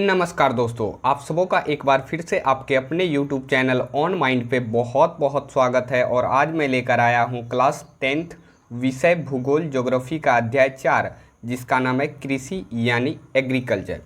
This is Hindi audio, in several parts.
नमस्कार दोस्तों, आप सबों का एक बार फिर से आपके अपने YouTube चैनल ऑन माइंड पे बहुत बहुत स्वागत है। और आज मैं लेकर आया हूँ क्लास 10th विषय भूगोल ज्योग्राफी का अध्याय 4, जिसका नाम है कृषि यानी एग्रीकल्चर।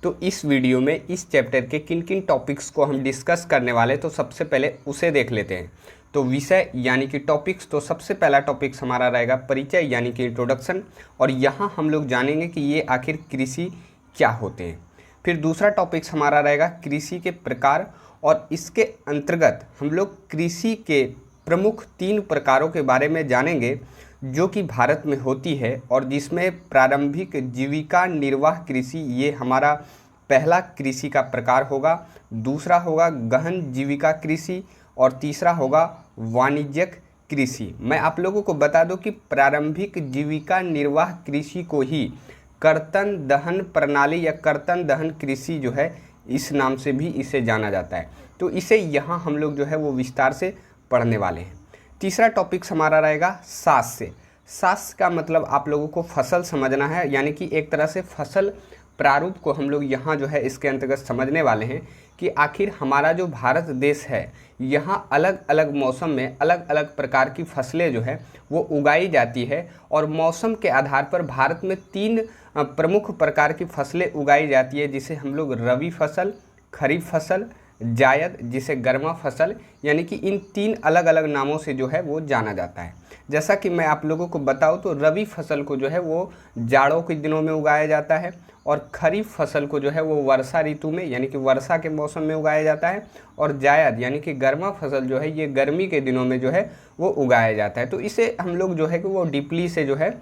तो इस वीडियो में इस चैप्टर के किन किन टॉपिक्स को हम डिस्कस करने वाले, तो सबसे पहले उसे देख लेते हैं। तो विषय यानी कि टॉपिक्स, तो सबसे पहला टॉपिक्स हमारा रहेगा परिचय यानी कि इंट्रोडक्शन, और यहाँ हम लोग जानेंगे कि ये आखिर कृषि क्या होते हैं। फिर दूसरा टॉपिक्स हमारा रहेगा कृषि के प्रकार, और इसके अंतर्गत हम लोग कृषि के प्रमुख 3 प्रकारों के बारे में जानेंगे जो कि भारत में होती है, और जिसमें प्रारंभिक जीविका निर्वाह कृषि ये हमारा पहला कृषि का प्रकार होगा, दूसरा होगा गहन जीविका कृषि, और तीसरा होगा वाणिज्यिक कृषि। मैं आप लोगों को बता दूं कि प्रारंभिक जीविका निर्वाह कृषि को ही कर्तन दहन प्रणाली या कर्तन दहन कृषि जो है, इस नाम से भी इसे जाना जाता है। तो इसे यहाँ हम लोग जो है वो विस्तार से पढ़ने वाले हैं। तीसरा टॉपिक्स हमारा रहेगा सास से। सास का मतलब आप लोगों को फसल समझना है, यानी कि एक तरह से फसल प्रारूप को हम लोग यहाँ जो है इसके अंतर्गत समझने वाले हैं कि आखिर हमारा जो भारत देश है, यहाँ अलग अलग मौसम में अलग अलग प्रकार की फसलें जो है वो उगाई जाती है। और मौसम के आधार पर भारत में 3 प्रमुख प्रकार की फसलें उगाई जाती है, जिसे हम लोग रबी फसल, खरीफ फसल, जायद जिसे गर्मा फसल, यानी कि इन 3 अलग अलग नामों से जो है वो जाना जाता है। जैसा कि मैं आप लोगों को बताऊं तो रबी फसल को जो है वो जाड़ों के दिनों में उगाया जाता है, और खरीफ फसल को जो है वो वर्षा ऋतु में यानी कि वर्षा के मौसम में उगाया जाता है, और जायद यानी कि गर्मा फसल जो है ये गर्मी के दिनों में जो है वो उगाया जाता है। तो इसे हम लोग जो है कि वो डीपली से जो है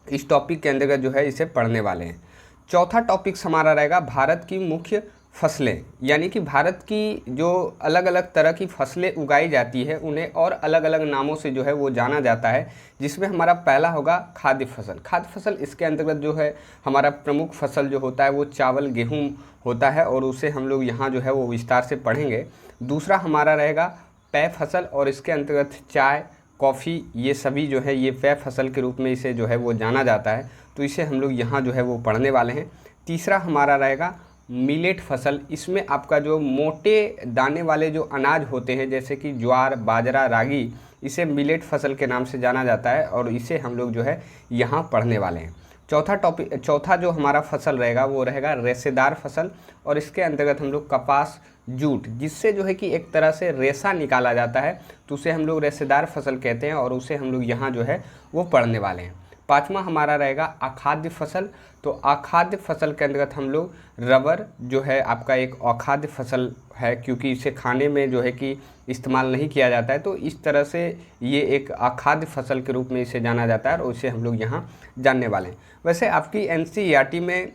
इस टॉपिक के अंतर्गत जो है इसे पढ़ने वाले हैं। चौथा टॉपिक्स हमारा रहेगा भारत की मुख्य फसलें, यानी कि भारत की जो अलग अलग तरह की फसलें उगाई जाती है उन्हें और अलग अलग नामों से जो है वो जाना जाता है, जिसमें हमारा पहला होगा खाद्य फसल। खाद्य फसल इसके अंतर्गत जो है हमारा प्रमुख फसल जो होता है वो चावल गेहूँ होता है, और उसे हम लोग यहाँ जो है वो विस्तार से पढ़ेंगे। दूसरा हमारा रहेगा पेय फसल, और इसके अंतर्गत चाय, कॉफ़ी ये सभी जो है ये पेय फसल के रूप में इसे जो है वो जाना जाता है, तो इसे हम लोग यहाँ जो है वो पढ़ने वाले हैं। तीसरा हमारा रहेगा मिलेट फसल। इसमें आपका जो मोटे दाने वाले जो अनाज होते हैं जैसे कि ज्वार, बाजरा, रागी, इसे मिलेट फसल के नाम से जाना जाता है, और इसे हम लोग जो है यहाँ पढ़ने वाले हैं। चौथा जो हमारा फसल रहेगा वो रहेगा रेशेदार फसल, और इसके अंतर्गत हम लोग कपास, जूट जिससे जो है कि एक तरह से रेशा निकाला जाता है, तो उसे हम लोग रेशेदार फसल कहते हैं, और उसे हम लोग यहाँ जो है वो पढ़ने वाले हैं। पाँचवा हमारा रहेगा अखाद्य फसल। तो अखाद्य फसल के अंतर्गत हम लोग रबर जो है आपका एक अखाद्य फसल है, क्योंकि इसे खाने में जो है कि इस्तेमाल नहीं किया जाता है, तो इस तरह से ये एक अखाद्य फसल के रूप में इसे जाना जाता है, और उसे हम लोग यहाँ जानने वाले हैं। वैसे आपकी NCERT में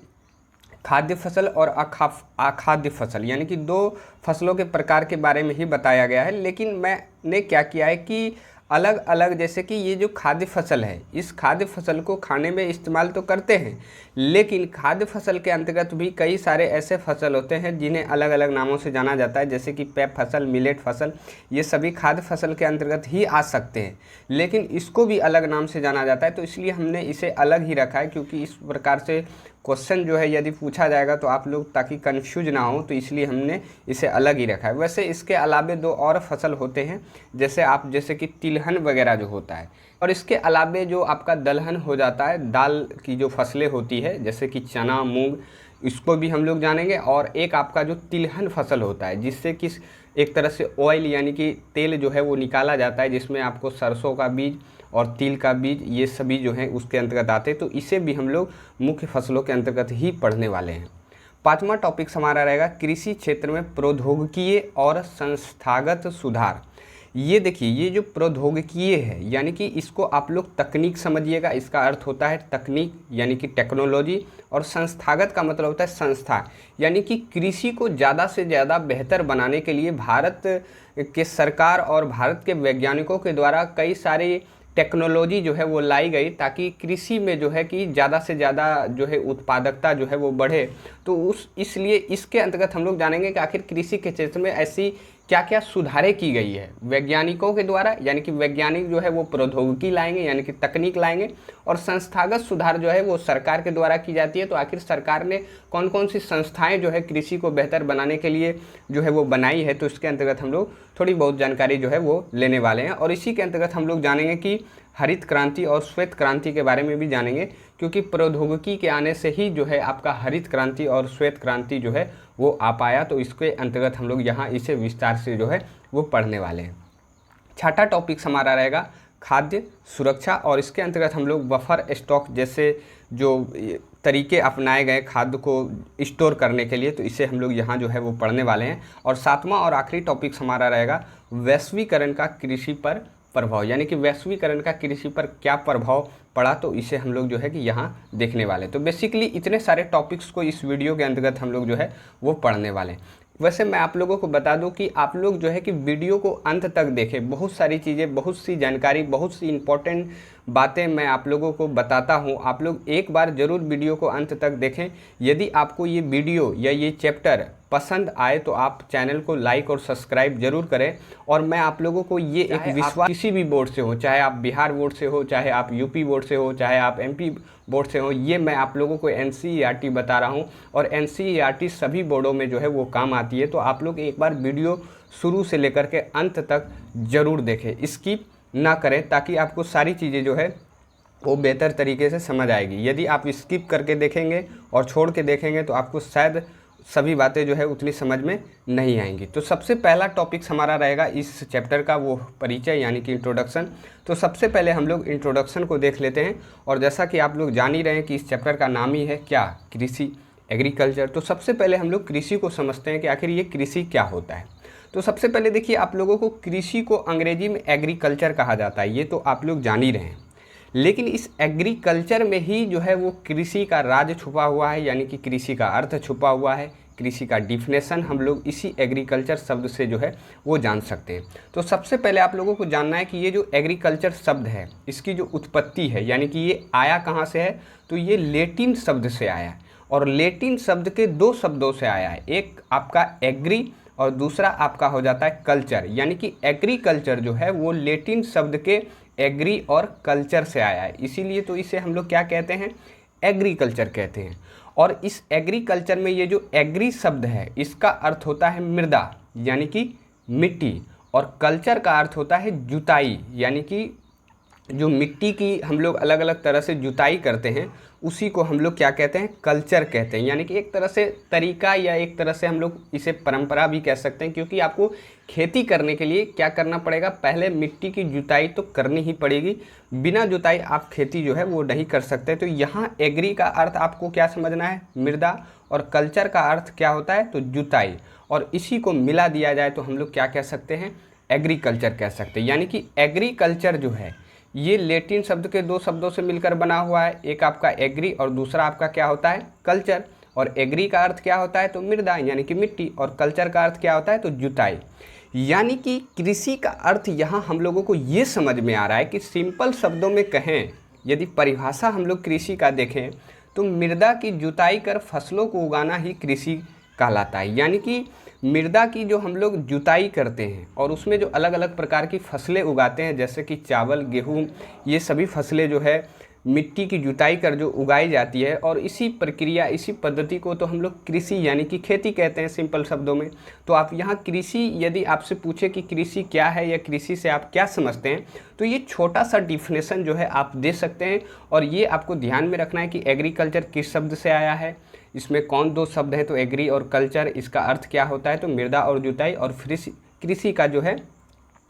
खाद्य फसल और अखाद्य फसल यानी कि 2 फसलों के प्रकार के बारे में ही बताया गया है, लेकिन मैंने क्या किया है कि अलग अलग, जैसे कि ये जो खाद्य फसल है, इस खाद्य फसल को खाने में इस्तेमाल तो करते हैं, लेकिन खाद्य फसल के अंतर्गत भी कई सारे ऐसे फसल होते हैं जिन्हें अलग अलग नामों से जाना जाता है, जैसे कि पेय फसल, मिलेट फसल, ये सभी खाद्य फसल के अंतर्गत ही आ सकते हैं, लेकिन इसको भी अलग नाम से जाना जाता है। तो इसलिए हमने इसे अलग ही रखा है, क्योंकि इस प्रकार से क्वेश्चन जो है यदि पूछा जाएगा तो आप लोग ताकि कंफ्यूज ना हो, तो इसलिए हमने इसे अलग ही रखा है। वैसे इसके अलावे 2 और फसल होते हैं, जैसे कि तिलहन वगैरह जो होता है, और इसके अलावे जो आपका दलहन हो जाता है, दाल की जो फसलें होती है जैसे कि चना, मूंग, इसको भी हम लोग जानेंगे। और एक आपका जो तिलहन फसल होता है जिससे कि एक तरह से ऑयल यानी कि तेल जो है वो निकाला जाता है, जिसमें आपको सरसों का बीज और तिल का बीज ये सभी जो हैं उसके अंतर्गत आते हैं, तो इसे भी हम लोग मुख्य फसलों के अंतर्गत ही पढ़ने वाले हैं। 5वां टॉपिक्स हमारा रहेगा कृषि क्षेत्र में प्रौद्योगिकीय और संस्थागत सुधार। ये देखिए, ये जो प्रौद्योगिकीय है यानी कि इसको आप लोग तकनीक समझिएगा, इसका अर्थ होता है तकनीक यानी कि टेक्नोलॉजी, और संस्थागत का मतलब होता है संस्था, यानी कि कृषि को ज़्यादा से ज़्यादा बेहतर बनाने के लिए भारत के सरकार और भारत के वैज्ञानिकों के द्वारा कई सारे टेक्नोलॉजी जो है वो लाई गई, ताकि कृषि में जो है कि ज़्यादा से ज़्यादा जो है उत्पादकता जो है वो बढ़े। तो इसलिए इसके अंतर्गत हम लोग जानेंगे कि आखिर कृषि के क्षेत्र में ऐसी क्या क्या सुधारें की गई है वैज्ञानिकों के द्वारा, यानी कि वैज्ञानिक जो है वो प्रौद्योगिकी लाएंगे यानी कि तकनीक लाएंगे, और संस्थागत सुधार जो है वो सरकार के द्वारा की जाती है। तो आखिर सरकार ने कौन कौन सी संस्थाएं जो है कृषि को बेहतर बनाने के लिए जो है वो बनाई है, तो इसके अंतर्गत हम लोग थोड़ी बहुत जानकारी जो है वो लेने वाले हैं। और इसी के अंतर्गत हम लोग जानेंगे कि हरित क्रांति और श्वेत क्रांति के बारे में भी जानेंगे, क्योंकि प्रौद्योगिकी के आने से ही जो है आपका हरित क्रांति और श्वेत क्रांति जो है वो आ पाया। तो इसके अंतर्गत हम लोग यहाँ इसे विस्तार से जो है वो पढ़ने वाले हैं। छठा टॉपिक हमारा रहेगा खाद्य सुरक्षा, और इसके अंतर्गत हम लोग बफर स्टॉक जैसे जो तरीके अपनाए गए खाद्य को स्टोर करने के लिए, तो इसे हम लोग यहाँ जो है वो पढ़ने वाले हैं। और सातवां और आखिरी टॉपिक हमारा रहेगा वैश्वीकरण का कृषि पर प्रभाव, यानी कि वैश्वीकरण का कृषि पर क्या प्रभाव पड़ा, तो इसे हम लोग जो है कि यहाँ देखने वाले। तो बेसिकली इतने सारे टॉपिक्स को इस वीडियो के अंतर्गत हम लोग जो है वो पढ़ने वाले हैं। वैसे मैं आप लोगों को बता दूं कि आप लोग जो है कि वीडियो को अंत तक देखें, बहुत सारी चीज़ें, बहुत सी जानकारी, बहुत सी इंपॉर्टेंट बातें मैं आप लोगों को बताता हूं। आप लोग एक बार ज़रूर वीडियो को अंत तक देखें। यदि आपको ये वीडियो या ये चैप्टर पसंद आए तो आप चैनल को लाइक और सब्सक्राइब जरूर करें। और मैं आप लोगों को ये एक विश्वास, किसी भी बोर्ड से हो, चाहे आप बिहार बोर्ड से हो, चाहे आप यूपी बोर्ड से हो, चाहे आप एमपी बोर्ड से हो, ये मैं आप लोगों को एनसीईआरटी बता रहा हूँ, और एनसीईआरटी सभी बोर्डों में जो है वो काम आती है। तो आप लोग एक बार वीडियो शुरू से लेकर के अंत तक ज़रूर देखें, स्किप ना करें, ताकि आपको सारी चीज़ें जो है वो बेहतर तरीके से समझ आएगी। यदि आप स्किप करके देखेंगे और छोड़ के देखेंगे तो आपको शायद सभी बातें जो है उतनी समझ में नहीं आएंगी। तो सबसे पहला टॉपिक हमारा रहेगा इस चैप्टर का वो परिचय, यानी कि इंट्रोडक्शन। तो सबसे पहले हम लोग इंट्रोडक्शन को देख लेते हैं। और जैसा कि आप लोग जान ही रहे हैं कि इस चैप्टर का नाम ही है क्या, कृषि, एग्रीकल्चर। तो सबसे पहले हम लोग कृषि को समझते हैं कि आखिर ये कृषि क्या होता है। तो सबसे पहले देखिए, आप लोगों को कृषि को अंग्रेजी में एग्रीकल्चर कहा जाता है, ये तो आप लोग जान ही रहे हैं। लेकिन इस एग्रीकल्चर में ही जो है वो कृषि का राज छुपा हुआ है, यानी कि कृषि का अर्थ छुपा हुआ है। कृषि का डिफिनेशन हम लोग इसी एग्रीकल्चर शब्द से जो है वो जान सकते हैं। तो सबसे पहले आप लोगों को जानना है कि ये जो एग्रीकल्चर शब्द है, इसकी जो उत्पत्ति है, यानी कि ये आया कहाँ से है, तो ये लेटिन शब्द से आया है। और लेटिन शब्द के दो शब्दों से आया है, एक आपका एग्री और दूसरा आपका हो जाता है कल्चर। यानी कि एग्रीकल्चर जो है वो लेटिन शब्द के एग्री और कल्चर से आया है, इसीलिए तो इसे हम लोग क्या कहते हैं, एग्रीकल्चर कहते हैं। और इस एग्रीकल्चर में ये जो एग्री शब्द है इसका अर्थ होता है मृदा, यानी कि मिट्टी, और कल्चर का अर्थ होता है जुताई, यानी कि जो मिट्टी की हम लोग अलग अलग तरह से जुताई करते हैं उसी को हम लोग क्या कहते हैं, कल्चर कहते हैं। यानी कि एक तरह से तरीका, या एक तरह से हम लोग इसे परंपरा भी कह सकते हैं, क्योंकि आपको खेती करने के लिए क्या करना पड़ेगा, पहले मिट्टी की जुताई तो करनी ही पड़ेगी। बिना जुताई आप खेती जो है वो नहीं कर सकते। तो यहाँ एग्री का अर्थ आपको क्या समझना है, मृदा, और कल्चर का अर्थ क्या होता है, तो जुताई, और इसी को मिला दिया जाए तो हम लोग क्या कह सकते हैं, एग्रीकल्चर कह सकते हैं। यानी कि एग्रीकल्चर जो है ये लेटिन शब्द के दो शब्दों से मिलकर बना हुआ है, एक आपका एग्री और दूसरा आपका क्या होता है, कल्चर। और एग्री का अर्थ क्या होता है, तो मृदा, यानी कि मिट्टी, और कल्चर का अर्थ क्या होता है, तो जुताई। यानी कि कृषि का अर्थ यहाँ हम लोगों को ये समझ में आ रहा है कि सिंपल शब्दों में कहें, यदि परिभाषा हम लोग कृषि का देखें तो मृदा की जुताई कर फसलों को उगाना ही कृषि कहलाता है। यानी कि मृदा की जो हम लोग जुताई करते हैं और उसमें जो अलग अलग प्रकार की फसलें उगाते हैं, जैसे कि चावल, गेहूं, ये सभी फसलें जो है मिट्टी की जुताई कर जो उगाई जाती है, और इसी प्रक्रिया, इसी पद्धति को तो हम लोग कृषि यानी कि खेती कहते हैं सिंपल शब्दों में। तो आप यहाँ कृषि, यदि आपसे पूछे कि कृषि क्या है या कृषि से आप क्या समझते हैं, तो ये छोटा सा डिफिनेशन जो है आप दे सकते हैं। और ये आपको ध्यान में रखना है कि एग्रीकल्चर किस शब्द से आया है, इसमें कौन दो शब्द है, तो एग्री और कल्चर, इसका अर्थ क्या होता है, तो मृदा और जुताई, और कृषि का जो है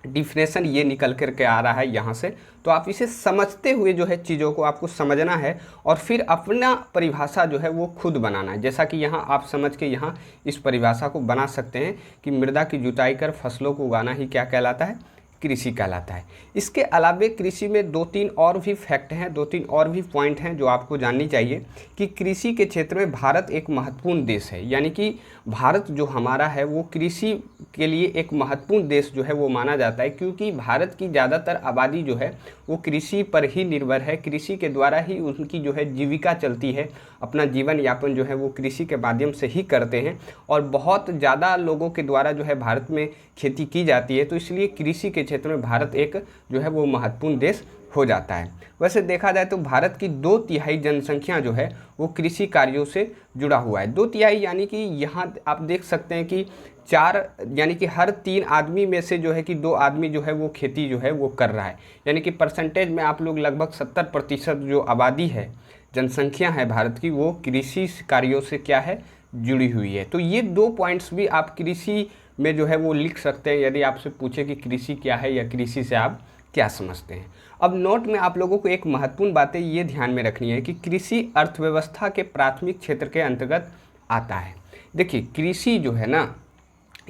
डिफिनेशन ये निकल करके आ रहा है यहाँ से। तो आप इसे समझते हुए जो है चीज़ों को आपको समझना है, और फिर अपना परिभाषा जो है वो खुद बनाना है। जैसा कि यहाँ आप समझ के यहाँ इस परिभाषा को बना सकते हैं कि मृदा की जुताई कर फसलों को उगाना ही क्या कहलाता है, कृषि कहलाता है। इसके अलावे कृषि में 2-3 और भी फैक्ट हैं, 2-3 और भी पॉइंट हैं जो आपको जाननी चाहिए कि कृषि के क्षेत्र में भारत एक महत्वपूर्ण देश है। यानी कि भारत जो हमारा है वो कृषि के लिए एक महत्वपूर्ण देश जो है वो माना जाता है, क्योंकि भारत की ज़्यादातर आबादी जो है वो कृषि पर ही निर्भर है। कृषि के द्वारा ही उनकी जो है जीविका चलती है, अपना जीवन यापन जो है वो कृषि के माध्यम से ही करते हैं और बहुत ज़्यादा लोगों के द्वारा जो है भारत में खेती की जाती है। तो इसलिए कृषि के क्षेत्र में भारत एक जो है वो महत्वपूर्ण देश हो जाता है। वैसे देखा जाए तो भारत की 2/3 जनसंख्या जो है वो कृषि कार्यों से जुड़ा हुआ है। 2/3 यानी कि यहाँ आप देख सकते हैं कि 4 यानी कि हर 3 आदमी में से जो है कि 2 आदमी जो है वो खेती जो है वो कर रहा है। यानी कि परसेंटेज में आप लोग लगभग 70% जो आबादी है, जनसंख्या है भारत की, वो कृषि कार्यों से क्या है, जुड़ी हुई है। तो ये 2 पॉइंट्स भी आप कृषि में जो है वो लिख सकते हैं यदि आपसे पूछे कि कृषि क्या है या कृषि से आप क्या समझते हैं। अब नोट में आप लोगों को एक महत्वपूर्ण बातें ये ध्यान में रखनी है कि कृषि अर्थव्यवस्था के प्राथमिक क्षेत्र के अंतर्गत आता है। देखिए कृषि जो है ना,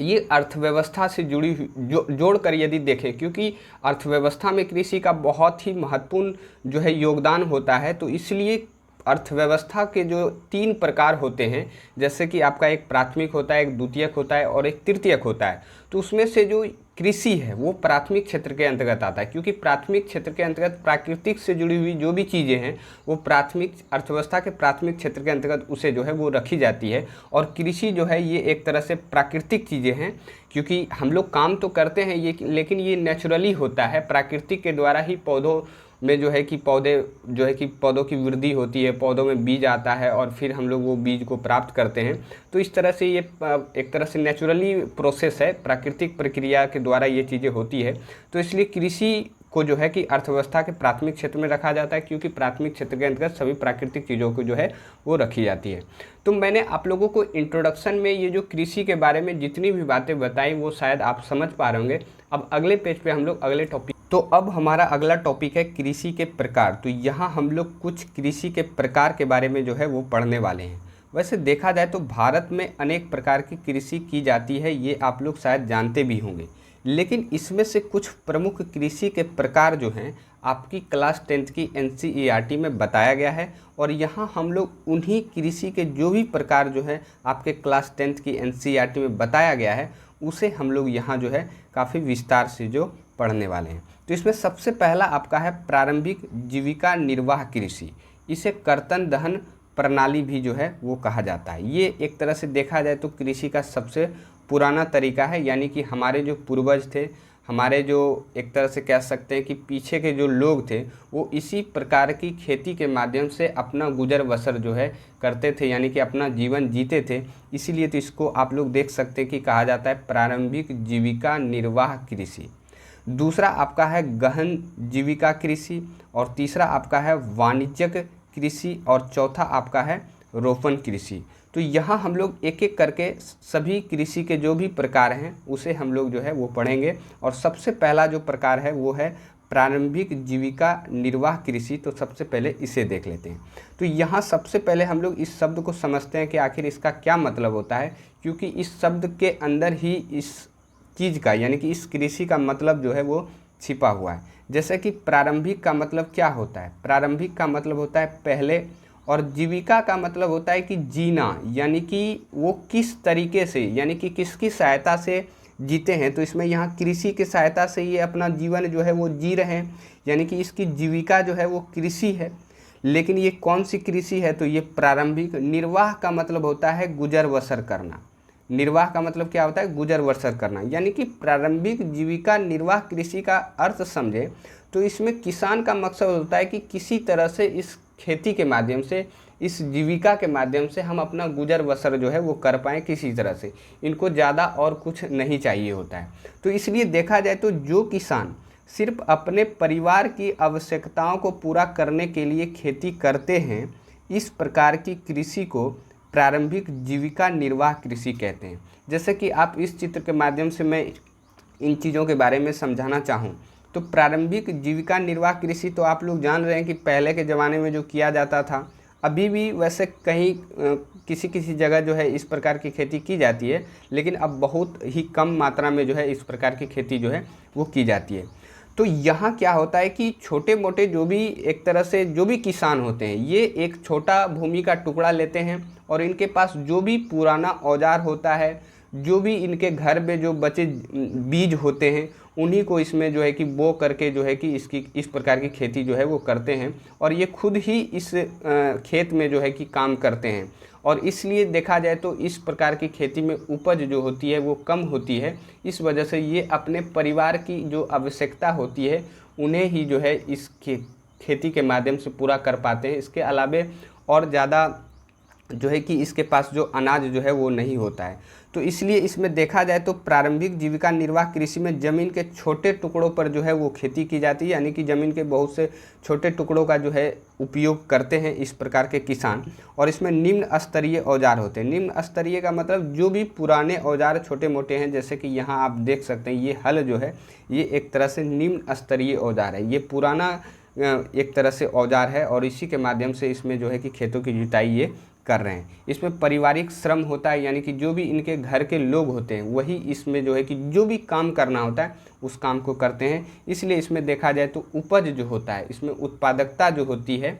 ये अर्थव्यवस्था से जुड़ी हुई जोड़कर यदि देखें, क्योंकि अर्थव्यवस्था में कृषि का बहुत ही महत्वपूर्ण जो है योगदान होता है, तो इसलिए अर्थव्यवस्था के जो 3 प्रकार होते हैं, जैसे कि आपका एक प्राथमिक होता है, एक द्वितीयक होता है और एक तृतीयक होता है। तो उसमें से जो कृषि है वो प्राथमिक क्षेत्र के अंतर्गत आता है, क्योंकि प्राथमिक क्षेत्र के अंतर्गत प्राकृतिक से जुड़ी हुई जो भी चीज़ें हैं वो प्राथमिक अर्थव्यवस्था के प्राथमिक क्षेत्र के अंतर्गत उसे जो है वो रखी जाती है। और कृषि जो है ये एक तरह से प्राकृतिक चीज़ें हैं, क्योंकि हम लोग काम तो करते हैं ये, लेकिन ये नेचुरली होता है, प्राकृतिक के द्वारा ही पौधों में जो है कि पौधों की वृद्धि होती है, पौधों में बीज आता है और फिर हम लोग वो बीज को प्राप्त करते हैं। तो इस तरह से ये एक तरह से नेचुरली प्रोसेस है, प्राकृतिक प्रक्रिया के द्वारा ये चीज़ें होती है। तो इसलिए कृषि को जो है कि अर्थव्यवस्था के प्राथमिक क्षेत्र में रखा जाता है, क्योंकि प्राथमिक क्षेत्र के अंतर्गत सभी प्राकृतिक चीज़ों को जो है वो रखी जाती है। तो मैंने आप लोगों को इंट्रोडक्शन में ये जो कृषि के बारे में जितनी भी बातें बताई वो शायद आप समझ पा रहे होंगे। अब अगले पेज पे हम लोग अगले टॉपिक, तो अब हमारा अगला टॉपिक है कृषि के प्रकार। तो यहाँ हम लोग कुछ कृषि के प्रकार के बारे में जो है वो पढ़ने वाले हैं। वैसे देखा जाए तो भारत में अनेक प्रकार की कृषि की जाती है, ये आप लोग शायद जानते भी होंगे, लेकिन इसमें से कुछ प्रमुख कृषि के प्रकार जो हैं आपकी क्लास 10th की NCERT में बताया गया है। और यहाँ हम लोग उन्हीं कृषि के जो भी प्रकार जो है आपके क्लास 10th की NCERT में बताया गया है उसे हम लोग यहाँ जो है काफ़ी विस्तार से जो पढ़ने वाले हैं। तो इसमें सबसे पहला आपका है प्रारंभिक जीविका निर्वाह कृषि। इसे कर्तन दहन प्रणाली भी जो है वो कहा जाता है। ये एक तरह से देखा जाए तो कृषि का सबसे पुराना तरीका है, यानी कि हमारे जो पूर्वज थे, हमारे जो एक तरह से कह सकते हैं कि पीछे के जो लोग थे, वो इसी प्रकार की खेती के माध्यम से अपना गुजर बसर जो है करते थे, यानी कि अपना जीवन जीते थे। इसीलिए तो इसको आप लोग देख सकते हैं कि कहा जाता है प्रारंभिक जीविका निर्वाह कृषि। दूसरा आपका है गहन जीविका कृषि, और तीसरा आपका है वाणिज्यिक कृषि, और चौथा आपका है रोपण कृषि। तो यहाँ हम लोग एक एक करके सभी कृषि के जो भी प्रकार हैं उसे हम लोग जो है वो पढ़ेंगे। और सबसे पहला जो प्रकार है वो है प्रारंभिक जीविका निर्वाह कृषि। तो सबसे पहले इसे देख लेते हैं। तो यहाँ सबसे पहले हम लोग इस शब्द को समझते हैं कि आखिर इसका क्या मतलब होता है, क्योंकि इस शब्द के अंदर ही इस चीज़ का यानी कि इस कृषि का मतलब जो है वो छिपा हुआ है। जैसे कि प्रारंभिक का मतलब क्या होता है, प्रारंभिक का मतलब होता है पहले, और जीविका का मतलब होता है कि जीना, यानी कि वो किस तरीके से, यानी कि किसकी सहायता से जीते हैं। तो इसमें यहाँ कृषि की सहायता से ये अपना जीवन जो है वो जी रहे हैं, यानी कि इसकी जीविका जो है वो कृषि है। लेकिन ये कौन सी कृषि है, तो ये प्रारंभिक। निर्वाह का मतलब होता है गुजर बसर करना। निर्वाह का मतलब क्या होता है, गुजर बसर करना। यानी कि प्रारंभिक जीविका निर्वाह कृषि का अर्थ समझे तो इसमें किसान का मकसद होता है कि किसी तरह से इस खेती के माध्यम से, इस जीविका के माध्यम से हम अपना गुजर बसर जो है वो कर पाएँ किसी तरह से। इनको ज़्यादा और कुछ नहीं चाहिए होता है। तो इसलिए देखा जाए तो जो किसान सिर्फ अपने परिवार की आवश्यकताओं को पूरा करने के लिए खेती करते हैं, इस प्रकार की कृषि को प्रारंभिक जीविका निर्वाह कृषि कहते हैं। जैसे कि आप इस चित्र के माध्यम से मैं इन चीज़ों के बारे में समझाना चाहूँ तो प्रारंभिक जीविका निर्वाह कृषि तो आप लोग जान रहे हैं कि पहले के ज़माने में जो किया जाता था, अभी भी वैसे कहीं किसी किसी जगह जो है इस प्रकार की खेती की जाती है, लेकिन अब बहुत ही कम मात्रा में जो है इस प्रकार की खेती जो है वो की जाती है। तो यहाँ क्या होता है कि छोटे मोटे जो भी एक तरह से जो भी किसान होते हैं, ये एक छोटा भूमि का टुकड़ा लेते हैं और इनके पास जो भी पुराना औजार होता है, जो भी इनके घर में जो बचे बीज होते हैं, उन्हीं को इसमें जो है कि बो करके जो है कि इसकी इस प्रकार की खेती जो है वो करते हैं और ये खुद ही इस खेत में जो है कि काम करते हैं। और इसलिए देखा जाए तो इस प्रकार की खेती में उपज जो होती है वो कम होती है। इस वजह से ये अपने परिवार की जो आवश्यकता होती है उन्हें ही जो है इस खेती के माध्यम से पूरा कर पाते हैं। इसके अलावे और ज़्यादा जो है कि इसके पास जो अनाज जो है वो नहीं होता है। तो इसलिए इसमें देखा जाए तो प्रारंभिक जीविका निर्वाह कृषि में ज़मीन के छोटे टुकड़ों पर जो है वो खेती की जाती है, यानी कि ज़मीन के बहुत से छोटे टुकड़ों का जो है उपयोग करते हैं इस प्रकार के किसान। और इसमें निम्न स्तरीय औजार होते हैं। निम्न स्तरीय का मतलब जो भी पुराने औजार छोटे मोटे हैं, जैसे कि यहाँ आप देख सकते हैं ये हल जो है ये एक तरह से निम्न स्तरीय औजार है। ये पुराना एक तरह से औजार है और इसी के माध्यम से इसमें जो है कि खेतों की जुताई ये कर रहे हैं। इसमें पारिवारिक श्रम होता है, यानी कि जो भी इनके घर के लोग होते हैं वही इसमें जो है कि जो भी काम करना होता है उस काम को करते हैं। इसलिए इसमें देखा जाए तो उपज जो होता है, इसमें उत्पादकता जो होती है,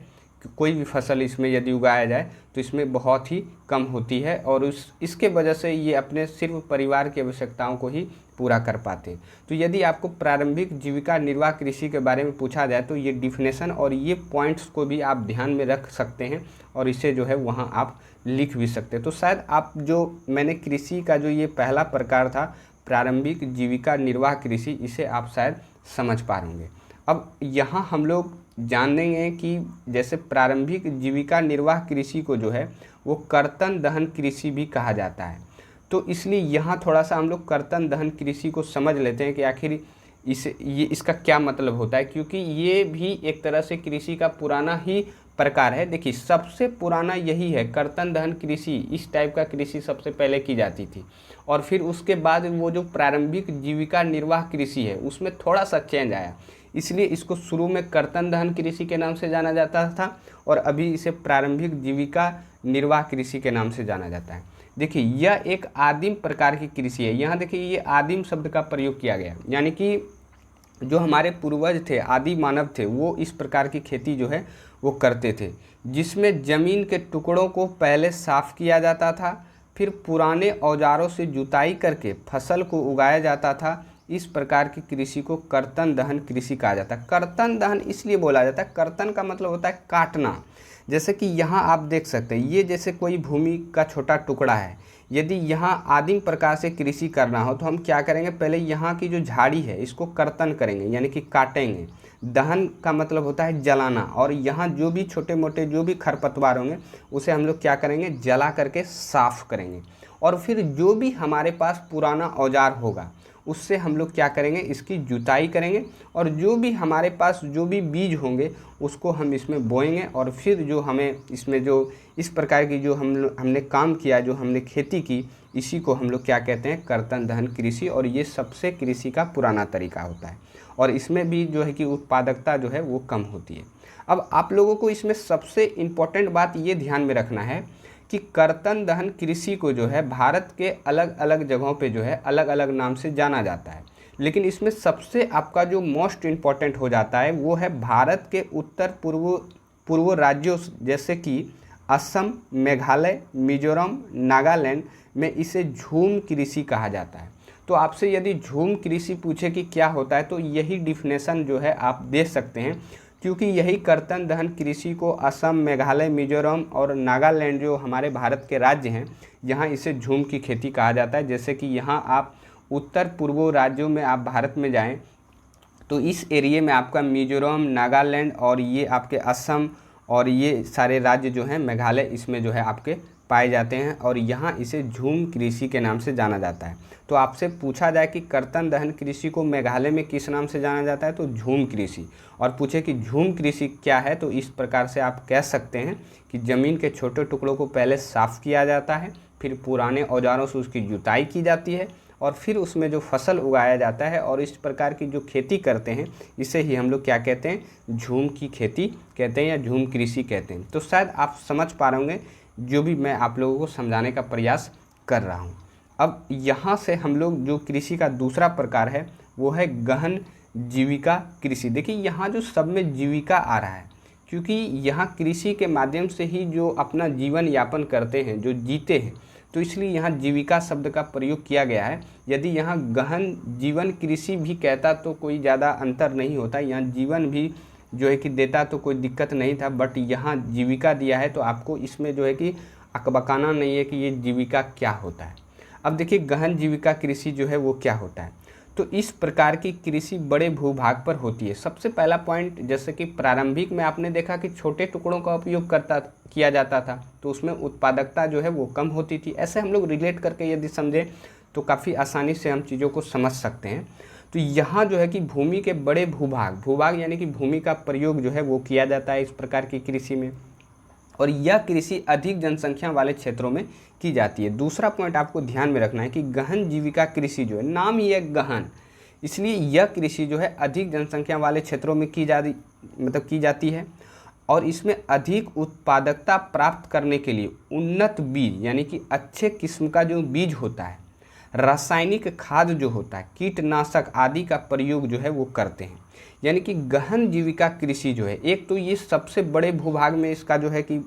कोई भी फसल इसमें यदि उगाया जाए तो इसमें बहुत ही कम होती है और इसके वजह से ये अपने सिर्फ परिवार की आवश्यकताओं को ही पूरा कर पाते हैं। तो यदि आपको प्रारंभिक जीविका निर्वाह कृषि के बारे में पूछा जाए तो ये डिफिनेशन और ये पॉइंट्स को भी आप ध्यान में रख सकते हैं और इसे जो है वहाँ आप लिख भी सकते हैं। तो शायद आप जो मैंने कृषि का जो ये पहला प्रकार था प्रारंभिक जीविका निर्वाह कृषि, इसे आप शायद समझ पा होंगे। अब यहाँ हम लोग जानेंगे कि जैसे प्रारंभिक जीविका निर्वाह कृषि को जो है वो कर्तन दहन कृषि भी कहा जाता है। तो इसलिए यहाँ थोड़ा सा हम लोग कर्तन दहन कृषि को समझ लेते हैं कि आखिर इसका क्या मतलब होता है, क्योंकि ये भी एक तरह से कृषि का पुराना ही प्रकार है। देखिए सबसे पुराना यही है, कर्तन दहन कृषि। इस टाइप का कृषि सबसे पहले की जाती थी और फिर उसके बाद वो जो प्रारंभिक जीविका निर्वाह कृषि है उसमें थोड़ा सा चेंज आया, इसलिए इसको शुरू में कर्तन दहन कृषि के नाम से जाना जाता था और अभी इसे प्रारंभिक जीविका निर्वाह कृषि के नाम से जाना जाता है। देखिए यह एक आदिम प्रकार की कृषि है। यहाँ देखिए ये आदिम शब्द का प्रयोग किया गया, यानी कि जो हमारे पूर्वज थे, आदि मानव थे, वो इस प्रकार की खेती जो है वो करते थे, जिसमें ज़मीन के टुकड़ों को पहले साफ़ किया जाता था, फिर पुराने औजारों से जुताई करके फसल को उगाया जाता था। इस प्रकार की कृषि को कर्तन दहन कृषि कहा जाता है। कर्तन दहन इसलिए बोला जाता है, कर्तन का मतलब होता है काटना। जैसे कि यहाँ आप देख सकते हैं ये जैसे कोई भूमि का छोटा टुकड़ा है, यदि यहाँ आदिम प्रकार से कृषि करना हो तो हम क्या करेंगे, पहले यहाँ की जो झाड़ी है इसको कर्तन करेंगे, यानी कि काटेंगे। दहन का मतलब होता है जलाना, और यहाँ जो भी छोटे मोटे जो भी खरपतवार होंगे उसे हम लोग क्या करेंगे, जला करके साफ़ करेंगे। और फिर जो भी हमारे पास पुराना औजार होगा उससे हम लोग क्या करेंगे, इसकी जुताई करेंगे और जो भी हमारे पास जो भी बीज होंगे उसको हम इसमें बोएंगे और फिर जो हमें इसमें जो इस प्रकार की जो हमने काम किया, जो हमने खेती की, इसी को हम लोग क्या कहते हैं, कर्तन दहन कृषि। और ये सबसे कृषि का पुराना तरीका होता है और इसमें भी जो है कि उत्पादकता जो है वो कम होती है। अब आप लोगों को इसमें सबसे इम्पोर्टेंट बात ये ध्यान में रखना है कि कर्तन दहन कृषि को जो है भारत के अलग अलग जगहों पे जो है अलग अलग नाम से जाना जाता है, लेकिन इसमें सबसे आपका जो मोस्ट इम्पॉर्टेंट हो जाता है वो है भारत के उत्तर पूर्व राज्यों जैसे कि असम, मेघालय, मिजोरम, नागालैंड में इसे झूम कृषि कहा जाता है। तो आपसे यदि झूम कृषि पूछे कि क्या होता है तो यही डिफिनेशन जो है आप दे सकते हैं, क्योंकि यही कर्तन दहन कृषि को असम, मेघालय, मिजोरम और नागालैंड जो हमारे भारत के राज्य हैं यहाँ इसे झूम की खेती कहा जाता है। जैसे कि यहाँ आप उत्तर पूर्व राज्यों में आप भारत में जाएं तो इस एरिए में आपका मिजोरम, नागालैंड और ये आपके असम और ये सारे राज्य जो हैं मेघालय, इसमें जो है आपके पाए जाते हैं और यहाँ इसे झूम कृषि के नाम से जाना जाता है। तो आपसे पूछा जाए कि कर्तन दहन कृषि को मेघालय में किस नाम से जाना जाता है तो झूम कृषि, और पूछे कि झूम कृषि क्या है तो इस प्रकार से आप कह सकते हैं कि ज़मीन के छोटे टुकड़ों को पहले साफ़ किया जाता है, फिर पुराने औजारों से उसकी जुताई की जाती है और फिर उसमें जो फसल उगाया जाता है और इस प्रकार की जो खेती करते हैं इसे ही हम लोग क्या कहते हैं, झूम की खेती कहते हैं या झूम कृषि कहते हैं। तो शायद आप समझ पा रहे होंगे जो भी मैं आप लोगों को समझाने का प्रयास कर रहा हूँ। अब यहाँ से हम लोग जो कृषि का दूसरा प्रकार है वो है गहन जीविका कृषि। देखिए यहाँ जो सब में जीविका आ रहा है, क्योंकि यहाँ कृषि के माध्यम से ही जो अपना जीवन यापन करते हैं, जो जीते हैं, तो इसलिए यहाँ जीविका शब्द का प्रयोग किया गया है। यदि यहाँ गहन जीवन कृषि भी कहता तो कोई ज़्यादा अंतर नहीं होता, यहाँ जीवन भी जो है कि देता तो कोई दिक्कत नहीं था, बट यहाँ जीविका दिया है तो आपको इसमें जो है कि अकबकाना नहीं है कि ये जीविका क्या होता है। अब देखिए गहन जीविका कृषि जो है वो क्या होता है। तो इस प्रकार की कृषि बड़े भूभाग पर होती है। सबसे पहला पॉइंट, जैसे कि प्रारंभिक में आपने देखा कि छोटे टुकड़ों का उपयोग किया जाता था, तो उसमें उत्पादकता जो है वो कम होती थी। ऐसे हम लोग रिलेट करके यदि समझें तो काफ़ी आसानी से हम चीज़ों को समझ सकते हैं। तो यहाँ जो है कि भूमि के बड़े भूभाग यानी कि भूमि का प्रयोग जो है वो किया जाता है इस प्रकार की कृषि में, और यह कृषि अधिक जनसंख्या वाले क्षेत्रों में की जाती है। दूसरा पॉइंट आपको ध्यान में रखना है कि गहन जीविका कृषि जो है, नाम ही है गहन, इसलिए यह कृषि जो है अधिक जनसंख्या वाले क्षेत्रों में की जाती है, और इसमें अधिक उत्पादकता प्राप्त करने के लिए उन्नत बीज यानी कि अच्छे किस्म का जो बीज होता है, रासायनिक खाद जो होता है, कीटनाशक आदि का प्रयोग जो है वो करते हैं। यानी कि गहन जीविका कृषि जो है, एक तो ये सबसे बड़े भूभाग में इसका जो है कि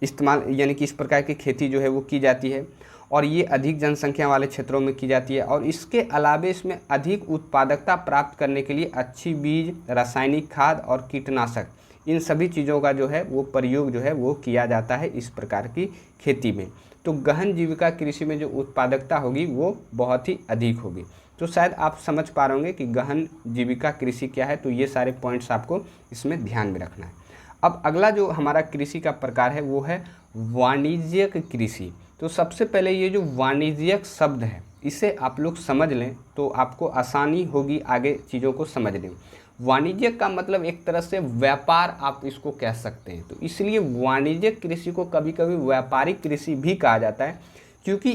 इस्तेमाल यानी कि इस प्रकार की खेती जो है वो की जाती है, और ये अधिक जनसंख्या वाले क्षेत्रों में की जाती है, और इसके अलावे इसमें अधिक उत्पादकता प्राप्त करने के लिए अच्छी बीज, रासायनिक खाद और कीटनाशक, इन सभी चीज़ों का जो है वो प्रयोग जो है वो किया जाता है इस प्रकार की खेती में। तो गहन जीविका कृषि में जो उत्पादकता होगी वो बहुत ही अधिक होगी। तो शायद आप समझ पा रहे होंगे कि गहन जीविका कृषि क्या है। तो ये सारे पॉइंट्स आपको इसमें ध्यान में रखना है। अब अगला जो हमारा कृषि का प्रकार है वो है वाणिज्यिक कृषि। तो सबसे पहले ये जो वाणिज्यिक शब्द है इसे आप लोग समझ लें तो आपको आसानी होगी आगे चीज़ों को समझने में। वाणिज्यिक का मतलब एक तरह से व्यापार आप इसको कह सकते हैं। तो इसलिए वाणिज्यिक कृषि को कभी कभी व्यापारिक कृषि भी कहा जाता है, क्योंकि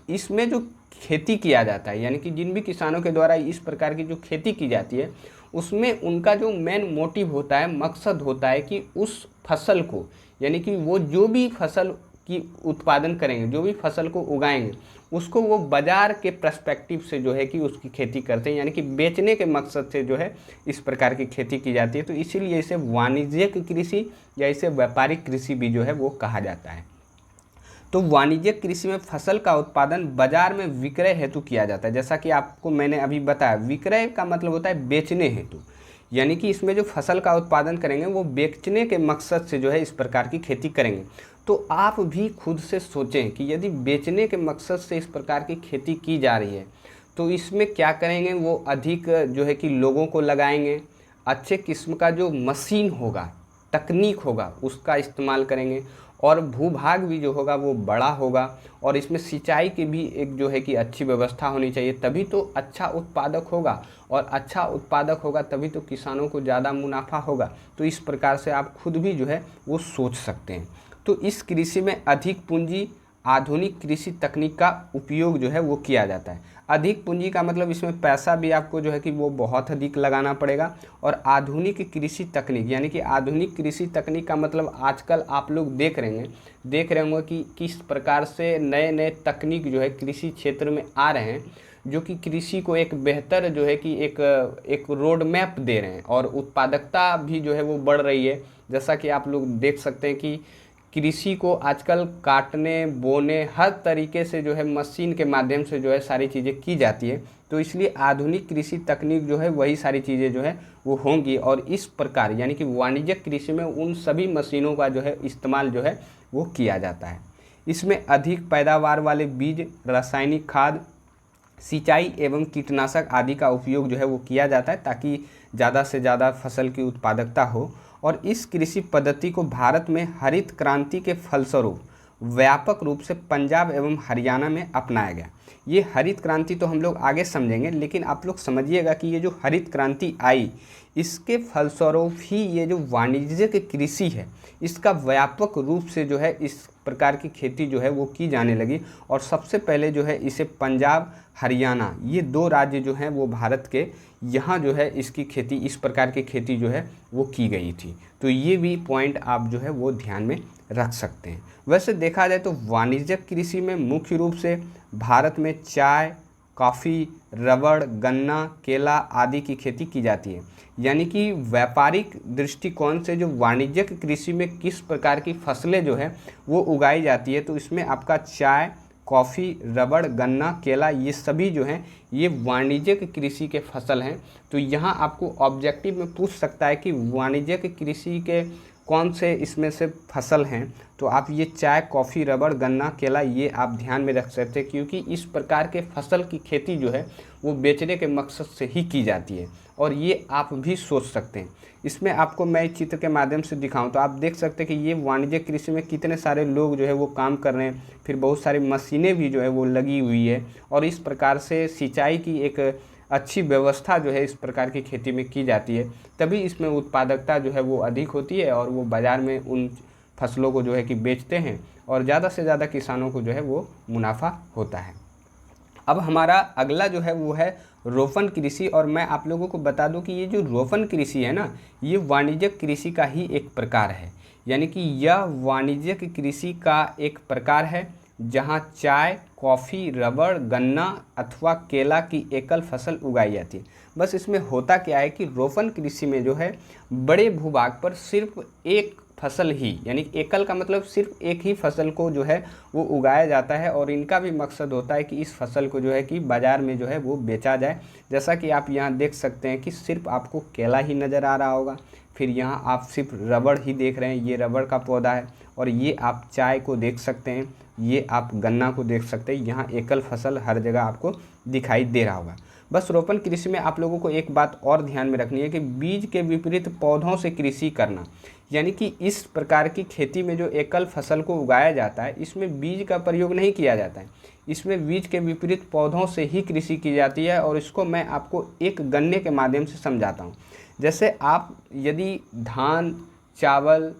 इसमें जो खेती किया जाता है यानी कि जिन भी किसानों के द्वारा इस प्रकार की जो खेती की जाती है उसमें उनका जो मेन मोटिव होता है, मकसद होता है कि उस फसल को यानी कि वो जो भी फसल की उत्पादन करेंगे, जो भी फसल को उगाएंगे, उसको वो बाज़ार के पर्सपेक्टिव से जो है कि उसकी खेती करते हैं, यानी कि बेचने के मकसद से जो है इस प्रकार की खेती की जाती है। तो इसीलिए इसे वाणिज्यिक कृषि या इसे व्यापारिक कृषि भी जो है वो कहा जाता है। तो वाणिज्यिक कृषि में फसल का उत्पादन बाजार में विक्रय हेतु किया जाता है। जैसा कि आपको मैंने अभी बताया, विक्रय का मतलब होता है बेचने हेतु, यानी कि इसमें जो फसल का उत्पादन करेंगे वो बेचने के मकसद से जो है इस प्रकार की खेती करेंगे। तो आप भी खुद से सोचें कि यदि बेचने के मकसद से इस प्रकार की खेती की जा रही है तो इसमें क्या करेंगे, वो अधिक जो है कि लोगों को लगाएंगे, अच्छे किस्म का जो मशीन होगा, तकनीक होगा उसका इस्तेमाल करेंगे, और भूभाग भी जो होगा वो बड़ा होगा, और इसमें सिंचाई की भी एक जो है कि अच्छी व्यवस्था होनी चाहिए, तभी तो अच्छा उत्पादक होगा, और अच्छा उत्पादक होगा तभी तो किसानों को ज़्यादा मुनाफा होगा। तो इस प्रकार से आप खुद भी जो है वो सोच सकते हैं। तो इस कृषि में अधिक पूंजी, आधुनिक कृषि तकनीक का उपयोग जो है वो किया जाता है। अधिक पूंजी का मतलब इसमें पैसा भी आपको जो है कि वो बहुत अधिक लगाना पड़ेगा, और आधुनिक कृषि तकनीक यानी कि आधुनिक कृषि तकनीक का मतलब आजकल आप लोग देख रहे होंगे कि किस प्रकार से नए नए तकनीक जो है कृषि क्षेत्र में आ रहे हैं, जो कि कृषि को एक बेहतर जो है कि एक रोड मैप दे रहे हैं, और उत्पादकता भी जो है वो बढ़ रही है। जैसा कि आप लोग देख सकते हैं कि कृषि को आजकल काटने, बोने, हर तरीके से जो है मशीन के माध्यम से जो है सारी चीज़ें की जाती है। तो इसलिए आधुनिक कृषि तकनीक जो है वही सारी चीज़ें जो है वो होंगी, और इस प्रकार यानी कि वाणिज्यिक कृषि में उन सभी मशीनों का जो है इस्तेमाल जो है वो किया जाता है। इसमें अधिक पैदावार वाले बीज, रासायनिक खाद, सिंचाई एवं कीटनाशक आदि का उपयोग जो है वो किया जाता है, ताकि ज़्यादा से ज़्यादा फसल की उत्पादकता हो। और इस कृषि पद्धति को भारत में हरित क्रांति के फलस्वरूप व्यापक रूप से पंजाब एवं हरियाणा में अपनाया गया। ये हरित क्रांति तो हम लोग आगे समझेंगे, लेकिन आप लोग समझिएगा कि ये जो हरित क्रांति आई इसके फलस्वरूप ही ये जो वाणिज्यिक कृषि है इसका व्यापक रूप से जो है इस प्रकार की खेती जो है वो की जाने लगी। और सबसे पहले जो है इसे पंजाब, हरियाणा, ये 2 राज्य जो हैं वो भारत के, यहाँ जो है इसकी खेती, इस प्रकार की खेती जो है वो की गई थी। तो ये भी पॉइंट आप जो है वो ध्यान में रख सकते हैं। वैसे देखा जाए तो वाणिज्यिक कृषि में मुख्य रूप से भारत में चाय, कॉफ़ी, रबड़, गन्ना, केला आदि की खेती की जाती है। यानी कि व्यापारिक दृष्टिकोण से जो वाणिज्यिक कृषि में किस प्रकार की फसलें जो है वो उगाई जाती है, तो इसमें आपका चाय, कॉफ़ी, रबड़, गन्ना, केला, ये सभी जो हैं ये वाणिज्यिक कृषि के फसल हैं। तो यहाँ आपको ऑब्जेक्टिव में पूछ सकता है कि वाणिज्यिक कृषि के कौन से इसमें से फसल हैं, तो आप ये चाय, कॉफ़ी, रबड़, गन्ना, केला ये आप ध्यान में रख सकते हैं, क्योंकि इस प्रकार के फसल की खेती जो है वो बेचने के मकसद से ही की जाती है। और ये आप भी सोच सकते हैं। इसमें आपको मैं चित्र के माध्यम से दिखाऊं तो आप देख सकते हैं कि ये वाणिज्यिक कृषि में कितने सारे लोग जो है वो काम कर रहे हैं, फिर बहुत सारी मशीनें भी जो है वो लगी हुई है, और इस प्रकार से सिंचाई की एक अच्छी व्यवस्था जो है इस प्रकार की खेती में की जाती है। तभी इसमें उत्पादकता जो है वो अधिक होती है और वो बाज़ार में उन फसलों को जो है कि बेचते हैं और ज़्यादा से ज़्यादा किसानों को जो है वो मुनाफा होता है। अब हमारा अगला जो है वो है रोपण कृषि। और मैं आप लोगों को बता दूं कि ये जो रोपण कृषि है ना, ये वाणिज्यिक कृषि का ही एक प्रकार है। यानी कि यह वाणिज्यिक कृषि का एक प्रकार है जहां चाय, कॉफ़ी, रबड़, गन्ना अथवा केला की एकल फसल उगाई जाती है। बस इसमें होता क्या है कि रोपण कृषि में जो है बड़े भूभाग पर सिर्फ एक फसल ही, यानी एकल का मतलब सिर्फ एक ही फसल को जो है वो उगाया जाता है, और इनका भी मकसद होता है कि इस फसल को जो है कि बाज़ार में जो है वो बेचा जाए। जैसा कि आप यहाँ देख सकते हैं कि सिर्फ आपको केला ही नज़र आ रहा होगा, फिर यहाँ आप सिर्फ रबड़ ही देख रहे हैं, ये रबड़ का पौधा है, और ये आप चाय को देख सकते हैं, ये आप गन्ना को देख सकते हैं। यहाँ एकल फसल हर जगह आपको दिखाई दे रहा होगा। बस रोपण कृषि में आप लोगों को एक बात और ध्यान में रखनी है कि बीज के विपरीत पौधों से कृषि करना। यानी कि इस प्रकार की खेती में जो एकल फसल को उगाया जाता है इसमें बीज का प्रयोग नहीं किया जाता है, इसमें बीज के विपरीत पौधों से ही कृषि की जाती है। और इसको मैं आपको एक गन्ने के माध्यम से समझाता हूँ। जैसे आप यदि धान, चावल,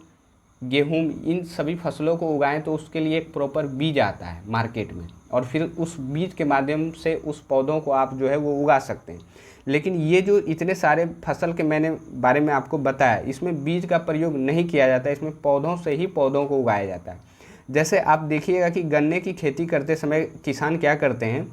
गेहूं, इन सभी फसलों को उगाएं तो उसके लिए एक प्रॉपर बीज आता है मार्केट में, और फिर उस बीज के माध्यम से उस पौधों को आप जो है वो उगा सकते हैं। लेकिन ये जो इतने सारे फसल के मैंने बारे में आपको बताया, इसमें बीज का प्रयोग नहीं किया जाता है, इसमें पौधों से ही पौधों को उगाया जाता है। जैसे आप देखिएगा कि गन्ने की खेती करते समय किसान क्या करते हैं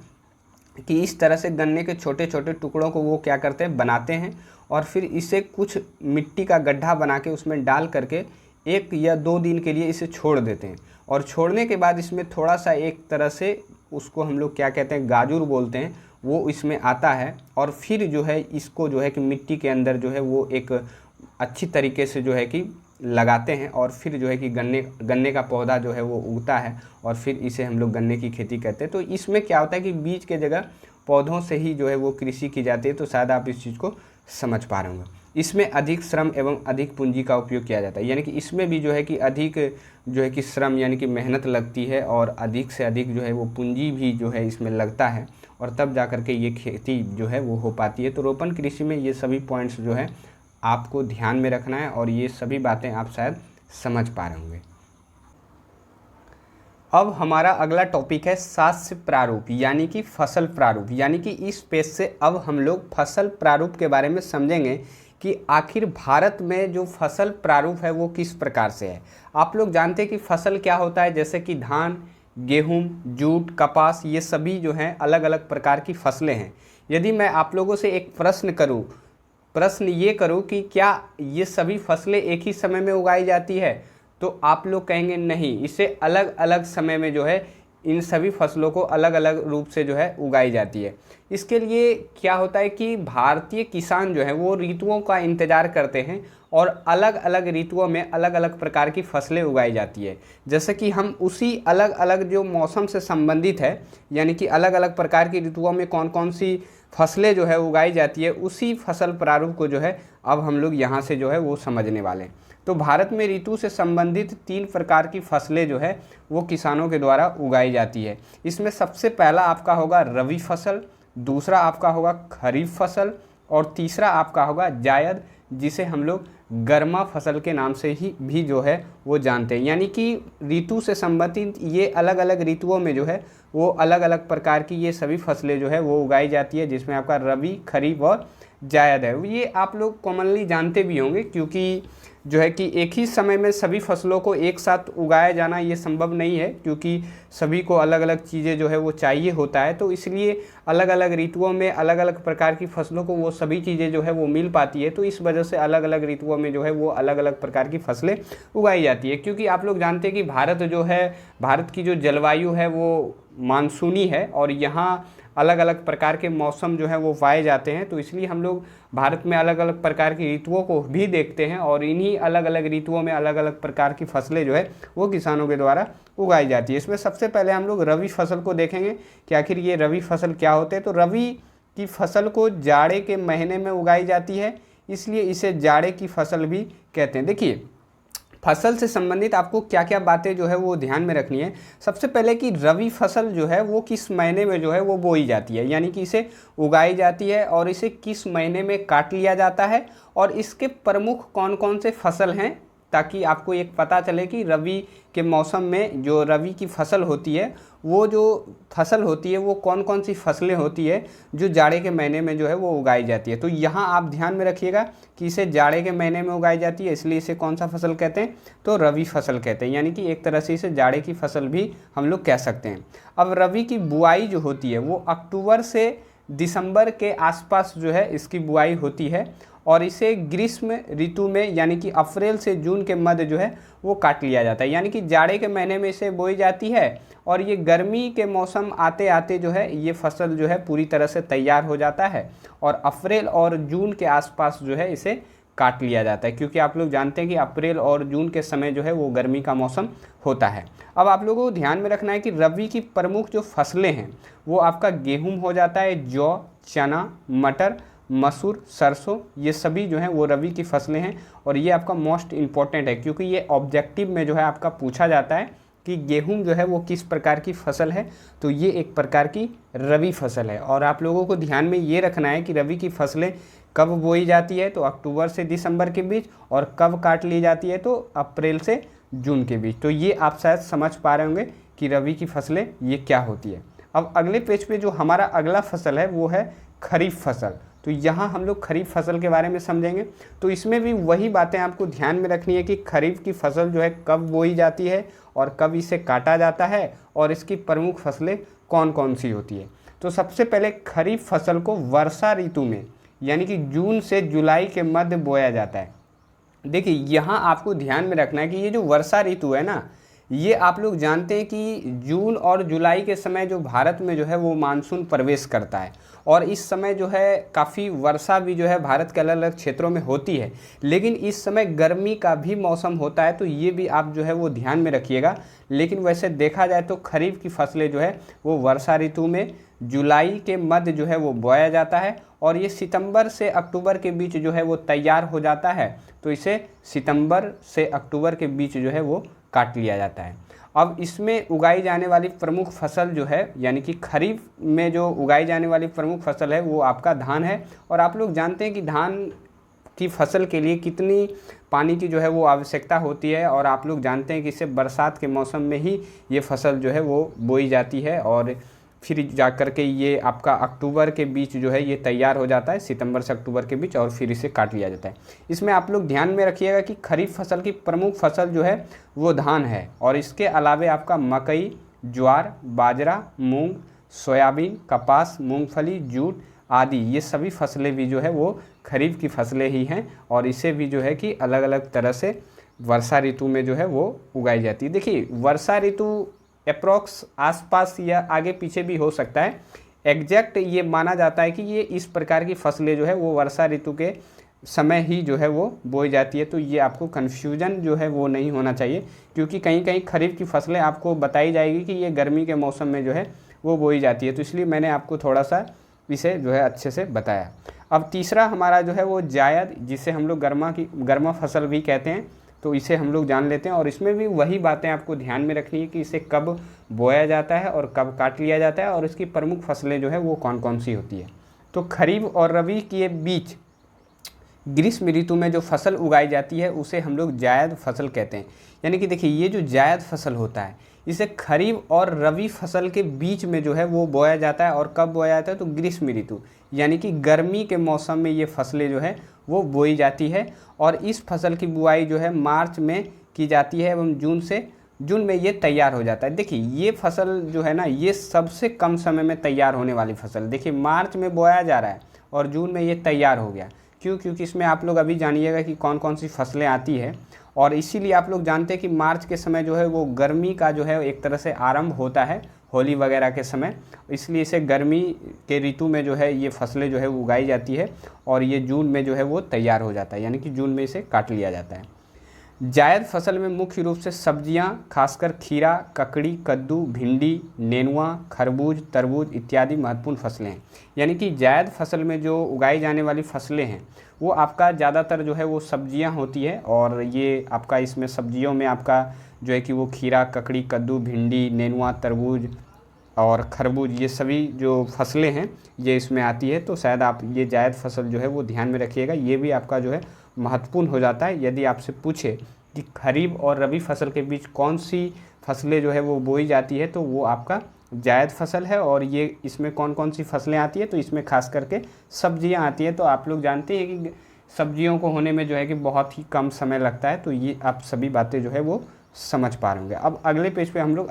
कि इस तरह से गन्ने के छोटे छोटे टुकड़ों को वो क्या करते हैं, बनाते हैं, और फिर इसे कुछ मिट्टी का गड्ढा बना के उसमें डाल करके 1 या 2 दिन के लिए इसे छोड़ देते हैं। और छोड़ने के बाद इसमें थोड़ा सा एक तरह से उसको हम लोग क्या कहते हैं, गाजर बोलते हैं, वो इसमें आता है। और फिर जो है इसको जो है कि मिट्टी के अंदर जो है वो एक अच्छी तरीके से जो है कि लगाते हैं, और फिर जो है कि गन्ने का पौधा जो है वो उगता है, और फिर इसे हम लोग गन्ने की खेती करते हैं। तो इसमें क्या होता है कि बीज के जगह पौधों से ही जो है वो कृषि की जाती है। तो शायद आप इस चीज़ को समझ पा रहे होंगे। इसमें अधिक श्रम एवं अधिक पूंजी का उपयोग किया जाता है, यानी कि इसमें भी जो है कि अधिक जो है कि श्रम यानी कि मेहनत लगती है, और अधिक से अधिक जो है वो पूंजी भी जो है इसमें लगता है, और तब जा कर के ये खेती जो है वो हो पाती है। तो रोपण कृषि में ये सभी पॉइंट्स जो है आपको ध्यान में रखना है, और ये सभी बातें आप शायद समझ पा रहे होंगे। अब हमारा अगला टॉपिक है शस्य प्रारूप, यानी कि फसल प्रारूप। यानी कि इस पेज से अब हम लोग फसल प्रारूप के बारे में समझेंगे कि आखिर भारत में जो फसल प्रारूप है वो किस प्रकार से है। आप लोग जानते हैं कि फसल क्या होता है, जैसे कि धान, गेहूं, जूट, कपास, ये सभी जो हैं अलग अलग प्रकार की फसलें हैं। यदि मैं आप लोगों से एक प्रश्न ये करूं कि क्या ये सभी फसलें एक ही समय में उगाई जाती है, तो आप लोग कहेंगे नहीं, इसे अलग अलग समय में जो है इन सभी फसलों को अलग अलग रूप से जो है उगाई जाती है। इसके लिए क्या होता है कि भारतीय किसान जो है वो ऋतुओं का इंतज़ार करते हैं, और अलग अलग ऋतुओं में अलग अलग प्रकार की फसलें उगाई जाती है। जैसे कि हम उसी अलग अलग जो मौसम से संबंधित है, यानी कि अलग अलग प्रकार की ऋतुओं में कौन कौन सी फसलें जो है उगाई जाती है, उसी फसल प्रारूप को जो है अब हम लोग यहाँ से जो है वो समझने वाले हैं। तो भारत में ऋतु से संबंधित 3 प्रकार की फसलें जो है वो किसानों के द्वारा उगाई जाती है। इसमें सबसे पहला आपका होगा रबी फसल, दूसरा आपका होगा खरीफ फसल, और तीसरा आपका होगा जायद जिसे हम लोग गर्मा फसल के नाम से ही भी जो है वो जानते हैं। यानी कि ऋतु से संबंधित ये अलग अलग ऋतुओं में जो है वो अलग अलग प्रकार की ये सभी फसलें जो है वो उगाई जाती है, जिसमें आपका रबी, खरीफ और जायद है। ये आप लोग कॉमनली जानते भी होंगे, क्योंकि जो है कि एक ही समय में सभी फसलों को एक साथ उगाया जाना ये संभव नहीं है, क्योंकि सभी को अलग अलग चीज़ें जो है वो चाहिए होता है। तो इसलिए अलग अलग ऋतुओं में अलग अलग प्रकार की फसलों को वो सभी चीज़ें जो है वो मिल पाती है। तो इस वजह से अलग अलग ऋतुओं में जो है वो अलग अलग प्रकार की फसलें उगाई जाती है। क्योंकि आप लोग जानते हैं कि भारत जो है, भारत की जो जलवायु है वो मानसूनी है और यहाँ अलग अलग प्रकार के मौसम जो है वो पाए जाते हैं। तो इसलिए हम लोग भारत में अलग अलग प्रकार की ऋतुओं को भी देखते हैं और इन्हीं अलग अलग ऋतुओं में अलग अलग प्रकार की फसलें जो है वो किसानों के द्वारा उगाई जाती है। इसमें सबसे पहले हम लोग रबी फसल को देखेंगे कि आखिर ये रबी फसल क्या होते हैं। तो रबी की फसल को जाड़े के महीने में उगाई जाती है, इसलिए इसे जाड़े की फसल भी कहते हैं। देखिए, फसल से संबंधित आपको क्या क्या बातें जो है वो ध्यान में रखनी है। सबसे पहले कि रबी फसल जो है वो किस महीने में जो है वो बोई जाती है, यानी कि इसे उगाई जाती है और इसे किस महीने में काट लिया जाता है और इसके प्रमुख कौन कौन से फसल हैं, ताकि आपको एक पता चले कि रबी के मौसम में जो रबी की फसल होती है वो जो फसल होती है वो कौन कौन सी फसलें होती है जो जाड़े के महीने में जो है वो उगाई जाती है। तो यहाँ आप ध्यान में रखिएगा कि इसे जाड़े के महीने में उगाई जाती है, इसलिए इसे कौन सा फसल कहते हैं, तो रबी फसल कहते हैं। यानी कि एक तरह से इसे जाड़े की फसल भी हम लोग कह सकते हैं। अब रबी की बुआई जो होती है वो अक्टूबर से दिसंबर के आसपास जो है इसकी बुआई होती है और इसे ग्रीष्म ऋतु में यानी कि अप्रैल से जून के मध्य जो है वो काट लिया जाता है। यानी कि जाड़े के महीने में इसे बोई जाती है और ये गर्मी के मौसम आते आते जो है ये फसल जो है पूरी तरह से तैयार हो जाता है और अप्रैल और जून के आसपास जो है इसे काट लिया जाता है, क्योंकि आप लोग जानते हैं कि अप्रैल और जून के समय जो है वो गर्मी का मौसम होता है। अब आप लोगों को ध्यान में रखना है कि रबी की प्रमुख जो फसलें हैं वो आपका गेहूं हो जाता है, जौ, चना, मटर, मसूर, सरसों, ये सभी जो हैं वो रबी की फसलें हैं और ये आपका मोस्ट इम्पॉर्टेंट है, क्योंकि ये ऑब्जेक्टिव में जो है आपका पूछा जाता है कि गेहूं जो है वो किस प्रकार की फसल है। तो ये एक प्रकार की रबी फसल है और आप लोगों को ध्यान में ये रखना है कि रबी की फसलें कब बोई जाती है, तो अक्टूबर से दिसंबर के बीच, और कब काट ली जाती है, तो अप्रैल से जून के बीच। तो ये आप शायद समझ पा रहे होंगे कि रबी की फसलें ये क्या होती है। अब अगले पेज पे जो हमारा अगला फसल है वो है खरीफ फसल। तो यहाँ हम लोग खरीफ फसल के बारे में समझेंगे। तो इसमें भी वही बातें आपको ध्यान में रखनी है कि खरीफ की फसल जो है कब बोई जाती है और कब इसे काटा जाता है और इसकी प्रमुख फसलें कौन कौन सी होती है। तो सबसे पहले खरीफ फसल को वर्षा ऋतु में यानी कि जून से जुलाई के मध्य बोया जाता है। देखिए, यहाँ आपको ध्यान में रखना है कि ये जो वर्षा ऋतु है ना, ये आप लोग जानते हैं कि जून और जुलाई के समय जो भारत में जो है वो मानसून प्रवेश करता है और इस समय जो है काफ़ी वर्षा भी जो है भारत के अलग अलग क्षेत्रों में होती है, लेकिन इस समय गर्मी का भी मौसम होता है। तो ये भी आप जो है वो ध्यान में रखिएगा। लेकिन वैसे देखा जाए तो खरीफ की फसलें जो है वो वर्षा ऋतु में जुलाई के मध्य जो है वो बोया जाता है और ये सितंबर से अक्टूबर के बीच जो है वो तैयार हो जाता है। तो इसे सितंबर से अक्टूबर के बीच जो है वो काट लिया जाता है। अब इसमें उगाई जाने वाली प्रमुख फसल जो है यानी कि खरीफ में जो उगाई जाने वाली प्रमुख फसल है वो आपका धान है और आप लोग जानते हैं कि धान की फसल के लिए कितनी पानी की जो है वो आवश्यकता होती है और आप लोग जानते हैं कि इसे बरसात के मौसम में ही ये फसल जो है वो बोई जाती है और फिर जा कर के ये आपका अक्टूबर के बीच जो है ये तैयार हो जाता है, सितंबर से अक्टूबर के बीच, और फिर इसे काट लिया जाता है। इसमें आप लोग ध्यान में रखिएगा कि खरीफ फसल की प्रमुख फसल जो है वो धान है और इसके अलावे आपका मकई, ज्वार, बाजरा, मूंग, सोयाबीन, कपास, मूंगफली, जूट आदि ये सभी फसलें भी जो है वो खरीफ की फसलें ही हैं और इसे भी जो है कि अलग अलग तरह से वर्षा ऋतु में जो है वो उगाई जाती है। देखिए, वर्षा ऋतु अप्रॉक्स आसपास या आगे पीछे भी हो सकता है, एग्जैक्ट ये माना जाता है कि ये इस प्रकार की फसलें जो है वो वर्षा ऋतु के समय ही जो है वो बोई जाती है। तो ये आपको कन्फ्यूजन जो है वो नहीं होना चाहिए, क्योंकि कहीं कहीं खरीफ की फसलें आपको बताई जाएगी कि ये गर्मी के मौसम में जो है वो बोई जाती है। तो इसलिए मैंने आपको थोड़ा सा इसे जो है अच्छे से बताया। अब तीसरा हमारा जो है वो जायद, जिसे हम लोग गर्मा फसल भी कहते हैं, तो इसे हम लोग जान लेते हैं और इसमें भी वही बातें आपको ध्यान में रखनी है कि इसे कब बोया जाता है और कब काट लिया जाता है और इसकी प्रमुख फसलें जो है वो कौन कौन सी होती है। तो खरीफ और रबी के बीच ग्रीष्म ऋतु में जो फसल उगाई जाती है उसे हम लोग जायद फसल कहते हैं। यानी कि देखिए ये जो जायद फसल होता है इसे खरीफ और रबी फसल के बीच में जो है वो बोया जाता है। और कब बोया जाता है? तो ग्रीष्म ऋतु यानी कि गर्मी के मौसम में ये फसलें जो है वो बोई जाती है। और इस फसल की बुआई जो है मार्च में की जाती है एवं जून में ये तैयार हो जाता है। देखिए ये फसल जो है ना ये सबसे कम समय में तैयार होने वाली फसल। देखिए मार्च में बोया जा रहा है और जून में ये तैयार हो गया। क्यों? क्योंकि इसमें आप लोग अभी जानिएगा कि कौन कौन सी फसलें आती है। और इसीलिए आप लोग जानते हैं कि मार्च के समय जो है वो गर्मी का जो है एक तरह से आरंभ होता है, होली वगैरह के समय। इसलिए इसे गर्मी के ऋतु में जो है ये फसलें जो है उगाई जाती है और ये जून में जो है वो तैयार हो जाता है, यानी कि जून में इसे काट लिया जाता है। जायद फसल में मुख्य रूप से सब्जियां, खासकर खीरा, ककड़ी, कद्दू, भिंडी, नेनुआ, खरबूज, तरबूज इत्यादि महत्वपूर्ण फसलें हैं। यानी कि जायद फसल में जो उगाई जाने वाली फसलें हैं वो आपका ज़्यादातर जो है वो सब्जियां होती है। और ये आपका इसमें सब्जियों में आपका जो है कि वो खीरा, ककड़ी, कद्दू, भिंडी, नेनुआ, तरबूज और खरबूज ये सभी जो फसलें हैं ये इसमें आती है। तो शायद आप ये जायद फसल जो है वो ध्यान में रखिएगा, ये भी आपका जो है महत्वपूर्ण हो जाता है। यदि आपसे पूछे कि खरीफ और रबी फसल के बीच कौन सी फसलें जो है वो बोई जाती है तो वो आपका जायद फसल है। और ये इसमें कौन कौन सी फसलें आती है? तो इसमें खास करके सब्जियां आती हैं। तो आप लोग जानते हैं कि सब्जियों को होने में जो है कि बहुत ही कम समय लगता है। तो ये आप सभी बातें जो है वो समझ पा रहे होंगे। अब अगले पेज पे हम लोग